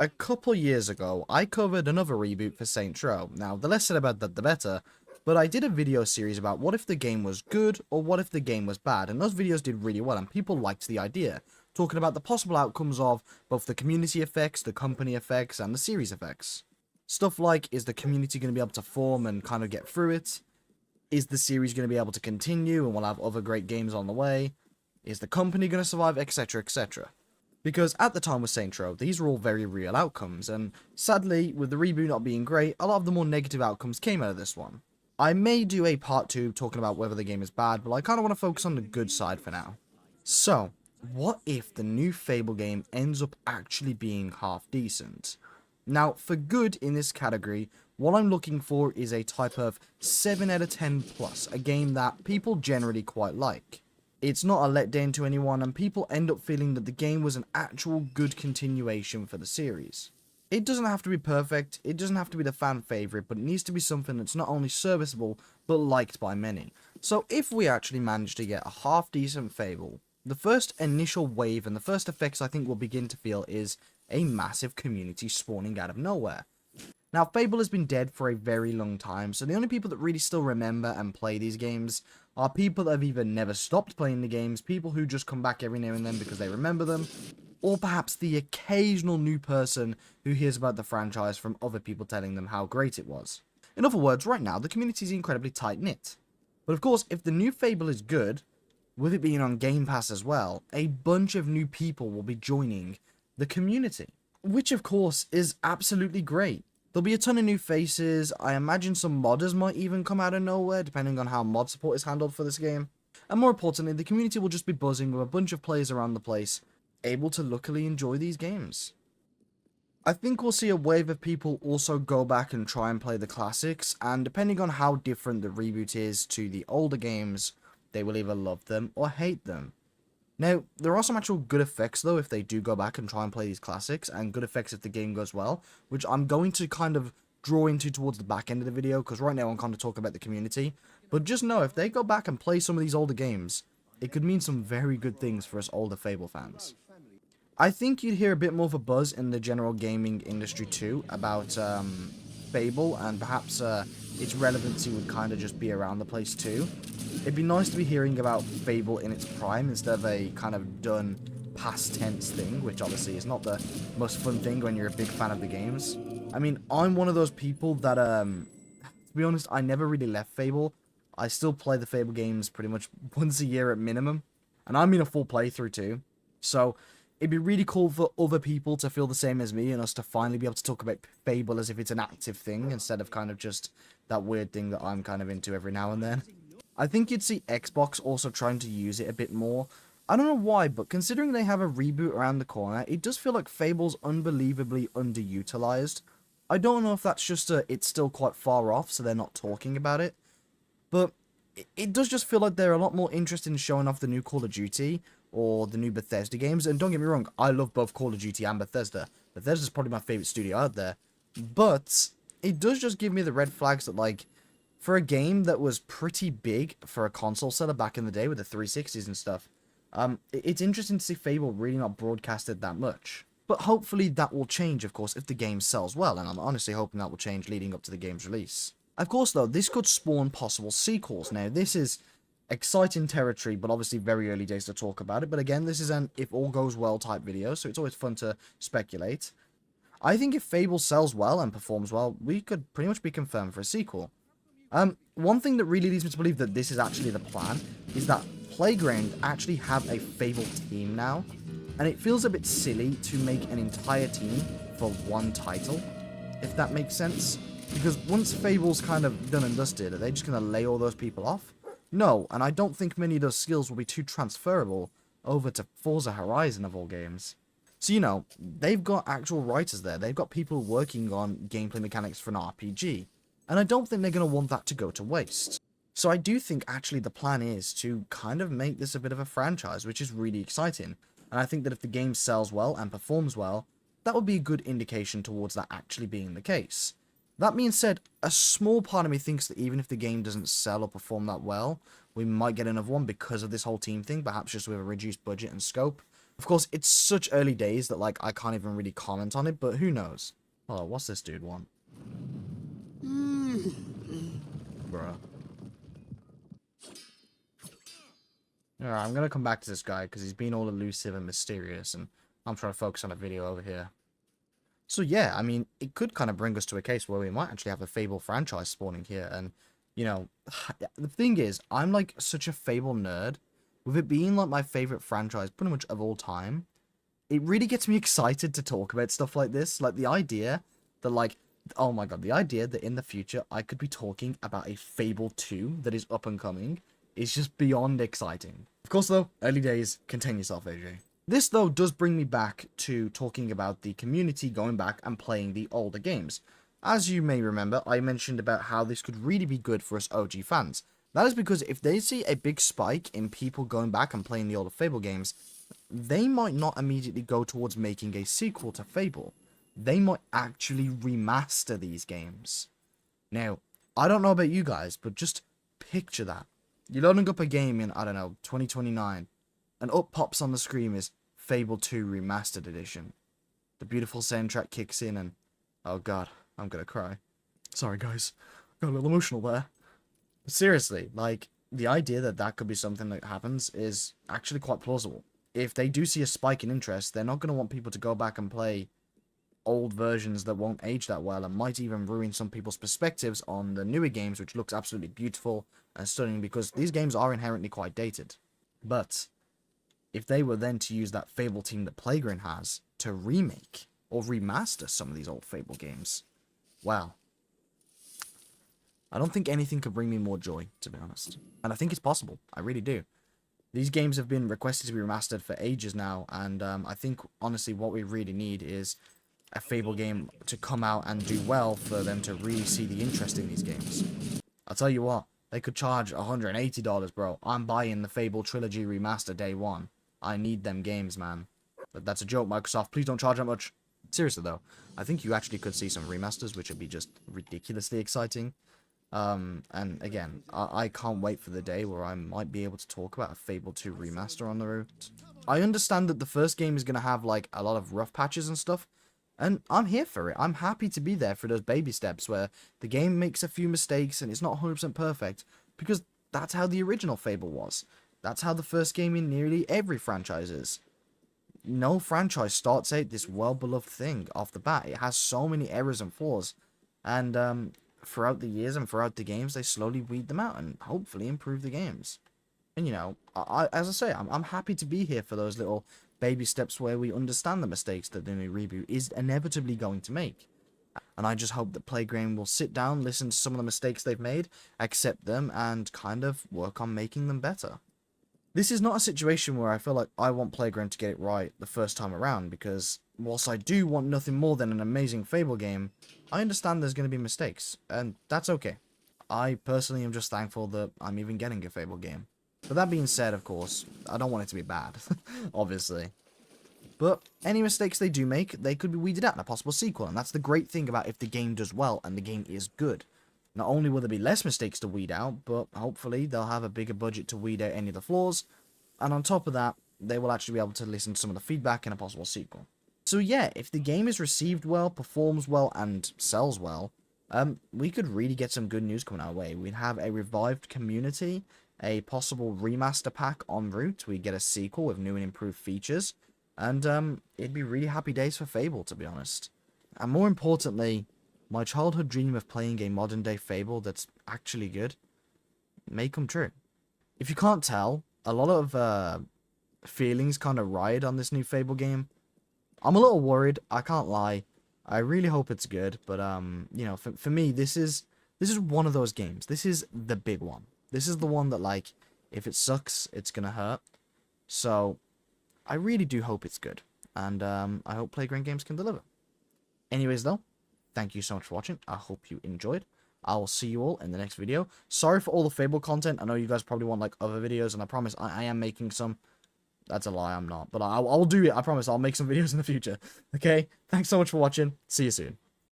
A couple years ago, I covered another reboot for Saints Row. Now, the less said about that, the better, but I did a video series about what if the game was good or what if the game was bad, and those videos did really well, and people liked the idea, talking about the possible outcomes of both the community effects, the company effects, and the series effects. Stuff like, is the community going to be able to form and kind of get through it? Is the series going to be able to continue and we'll have other great games on the way? Is the company going to survive, etc, etc. Because at the time with Saints Row, these were all very real outcomes, and sadly, with the reboot not being great, a lot of the more negative outcomes came out of this one. I may do a part 2 talking about whether the game is bad, but I kind of want to focus on the good side for now. So, what if the new Fable game ends up actually being half decent? Now, for good in this category, what I'm looking for is a type of 7 out of 10 plus, a game that people generally quite like. It's not a letdown to anyone, and people end up feeling that the game was an actual good continuation for the series. It doesn't have to be perfect, it doesn't have to be the fan favourite, but it needs to be something that's not only serviceable, but liked by many. So if we actually manage to get a half decent Fable, the first initial wave and the first effects I think we'll begin to feel is a massive community spawning out of nowhere. Now, Fable has been dead for a very long time, so the only people that really still remember and play these games are people that have either never stopped playing the games, people who just come back every now and then because they remember them, or perhaps the occasional new person who hears about the franchise from other people telling them how great it was. In other words, right now, the community is incredibly tight-knit. But of course, if the new Fable is good, with it being on Game Pass as well, a bunch of new people will be joining the community, which of course is absolutely great. There'll be a ton of new faces. I imagine some modders might even come out of nowhere, depending on how mod support is handled for this game. And more importantly, the community will just be buzzing with a bunch of players around the place, able to luckily enjoy these games. I think we'll see a wave of people also go back and try and play the classics, and depending on how different the reboot is to the older games, they will either love them or hate them. Now, there are some actual good effects, though, if they do go back and try and play these classics, and good effects if the game goes well, which I'm going to kind of draw into towards the back end of the video, because right now I'm kind of talking about the community. But just know, if they go back and play some of these older games, it could mean some very good things for us older Fable fans. I think you'd hear a bit more of a buzz in the general gaming industry, too, about Fable, and perhaps its relevancy would kind of just be around the place, too. It'd be nice to be hearing about Fable in its prime instead of a kind of done past tense thing, which obviously is not the most fun thing when you're a big fan of the games. I mean, I'm one of those people that, to be honest, I never really left Fable. I still play the Fable games pretty much once a year at minimum, and I'm in a full playthrough too. So, it'd be really cool for other people to feel the same as me and us to finally be able to talk about Fable as if it's an active thing instead of kind of just that weird thing that I'm kind of into every now and then. I think you'd see Xbox also trying to use it a bit more. I don't know why, but considering they have a reboot around the corner, it does feel like Fable's unbelievably underutilized. I don't know if that's just it's still quite far off, so they're not talking about it. But it does just feel like they're a lot more interested in showing off the new Call of Duty or the new Bethesda games. And don't get me wrong, I love both Call of Duty and Bethesda. Bethesda's probably my favorite studio out there. But it does just give me the red flags that, like, for a game that was pretty big for a console seller back in the day with the 360s and stuff, it's interesting to see Fable really not broadcasted that much. But hopefully that will change, of course, if the game sells well, and I'm honestly hoping that will change leading up to the game's release. Of course, though, this could spawn possible sequels. Now, this is exciting territory, but obviously very early days to talk about it. But again, this is an if all goes well type video, so it's always fun to speculate. I think if Fable sells well and performs well, we could pretty much be confirmed for a sequel. One thing that really leads me to believe that this is actually the plan is that Playground actually have a Fable team now, and it feels a bit silly to make an entire team for one title, if that makes sense. Because once Fable's kind of done and dusted, are they just going to lay all those people off? No, and I don't think many of those skills will be too transferable over to Forza Horizon of all games. So, you know, they've got actual writers there. They've got people working on gameplay mechanics for an RPG. And I don't think they're going to want that to go to waste. So I do think actually the plan is to kind of make this a bit of a franchise, which is really exciting. And I think that if the game sells well and performs well, that would be a good indication towards that actually being the case. That being said, a small part of me thinks that even if the game doesn't sell or perform that well, we might get another one because of this whole team thing, perhaps just with a reduced budget and scope. Of course, it's such early days that, like, I can't even really comment on it, but who knows? Oh, what's this dude want? Bruh. Alright, I'm gonna come back to this guy, because he's been all elusive and mysterious, and I'm trying to focus on a video over here. So yeah, I mean, it could kind of bring us to a case where we might actually have a Fable franchise spawning here, and, you know, the thing is, I'm, like, such a Fable nerd, with it being, like, my favorite franchise pretty much of all time. It really gets me excited to talk about stuff like this. Like, the idea that, like, oh my god, the idea that in the future I could be talking about a Fable 2 that is up and coming is just beyond exciting. Of course, though, early days, contain yourself, AJ. This, though, does bring me back to talking about the community going back and playing the older games. As you may remember, I mentioned about how this could really be good for us OG fans. That is because if they see a big spike in people going back and playing the older Fable games, they might not immediately go towards making a sequel to Fable. They might actually remaster these games. Now, I don't know about you guys, but just picture that. You're loading up a game in, I don't know, 2029, and up pops on the screen is Fable 2 Remastered Edition. The beautiful soundtrack kicks in and, oh god, I'm gonna cry. Sorry guys, got a little emotional there. But seriously, like, the idea that that could be something that happens is actually quite plausible. If they do see a spike in interest, they're not going to want people to go back and play old versions that won't age that well and might even ruin some people's perspectives on the newer games, which looks absolutely beautiful and stunning because these games are inherently quite dated. But if they were then to use that Fable team that Playground has to remake or remaster some of these old Fable games, well, I don't think anything could bring me more joy, to be honest. And I think it's possible. I really do. These games have been requested to be remastered for ages now, and I think, honestly, what we really need is a Fable game to come out and do well for them to really see the interest in these games. I'll tell you what, they could charge $180, bro. I'm buying the Fable Trilogy Remaster day one. I need them games, man. But that's a joke, Microsoft. Please don't charge that much. Seriously, though, I think you actually could see some remasters, which would be just ridiculously exciting. And again, I can't wait for the day where I might be able to talk about a Fable 2 remaster on the route. I understand that the first game is going to have, like, a lot of rough patches and stuff, and I'm here for it. I'm happy to be there for those baby steps where the game makes a few mistakes and it's not 100% perfect, because that's how the original Fable was. That's how the first game in nearly every franchise is. No franchise starts out this well-beloved thing off the bat. It has so many errors and flaws, and throughout the years and throughout the games, they slowly weed them out and hopefully improve the games. And, you know, as I say, I'm happy to be here for those little baby steps where we understand the mistakes that the new reboot is inevitably going to make. And I just hope that Playground will sit down, listen to some of the mistakes they've made, accept them, and kind of work on making them better. This is not a situation where I feel like I want Playground to get it right the first time around, because whilst I do want nothing more than an amazing Fable game, I understand there's going to be mistakes, and that's okay. I personally am just thankful that I'm even getting a Fable game. But that being said, of course, I don't want it to be bad, obviously. But any mistakes they do make, they could be weeded out in a possible sequel, and that's the great thing about if the game does well and the game is good. Not only will there be less mistakes to weed out, but hopefully they'll have a bigger budget to weed out any of the flaws, and on top of that, they will actually be able to listen to some of the feedback in a possible sequel. So yeah, if the game is received well, performs well, and sells well, we could really get some good news coming our way. We'd have a revived community, a possible remaster pack en route, we'd get a sequel with new and improved features, and it'd be really happy days for Fable, to be honest. And more importantly, my childhood dream of playing a modern day Fable that's actually good may come true. If you can't tell, a lot of feelings kind of ride on this new Fable game. I'm a little worried, I can't lie. I really hope it's good, but you know, for me, this is one of those games. This is the big one. This is the one that, like, if it sucks, it's gonna hurt. So I really do hope it's good, and I hope Playground Games can deliver. Anyways, though, thank you so much for watching. I hope you enjoyed. I will see you all in the next video. Sorry for all the Fable content. I know you guys probably want, like, other videos, and I promise I am making some. That's a lie, I'm not. But I'll do it. I promise I'll make some videos in the future. Okay? Thanks so much for watching. See you soon.